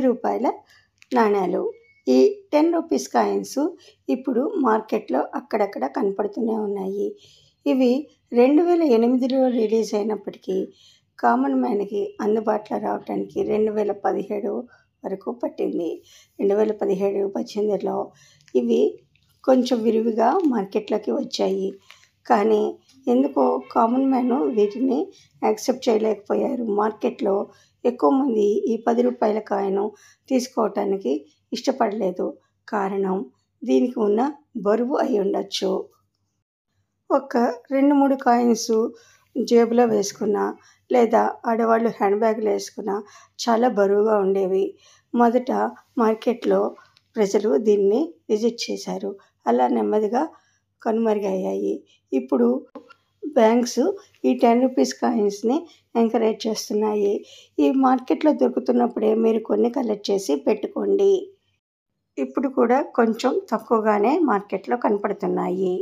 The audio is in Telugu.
రూ. 10 నాణ్యాలు. ఈ 10 రూపీస్ కాయిన్స్ ఇప్పుడు మార్కెట్లో అక్కడక్కడ కనపడుతూనే ఉన్నాయి. ఇవి 2008లో రిలీజ్ అయినప్పటికీ కామన్ మ్యాన్కి అందుబాటులో రావడానికి 2017 వరకు పట్టింది. 2017-18లో ఇవి కొంచెం విరివిగా మార్కెట్లోకి వచ్చాయి. కానీ ఎందుకో కామన్ మ్యాన్ వీటిని యాక్సెప్ట్ చేయలేకపోయారు. మార్కెట్లో ఎక్కువ మంది ఈ 10 రూపాయల కాయిన్ తీసుకోవటానికి ఇష్టపడలేదు. కారణం దీనికి ఉన్న బరువు అయి ఉండొచ్చు. ఒక 2-3 కాయిన్స్ జేబులో వేసుకున్నా లేదా ఆడవాళ్ళు హ్యాండ్ బ్యాగ్లో వేసుకున్నా చాలా బరువుగా ఉండేవి. మొదట మార్కెట్లో ప్రజలు దీన్ని రిజెక్ట్ చేశారు. అలా నెమ్మదిగా కనుమరుగయ్యాయి. ఇప్పుడు బ్యాంక్స్ ఈ 10 రూపీస్ కాయిన్స్ని ఎంకరేజ్ చేస్తున్నాయి. ఈ మార్కెట్లో దొరుకుతున్నప్పుడే మీరు కొన్ని కలెక్ట్ చేసి పెట్టుకోండి. ఇప్పుడు కూడా కొంచెం తక్కువగానే మార్కెట్లో కనపడుతున్నాయి.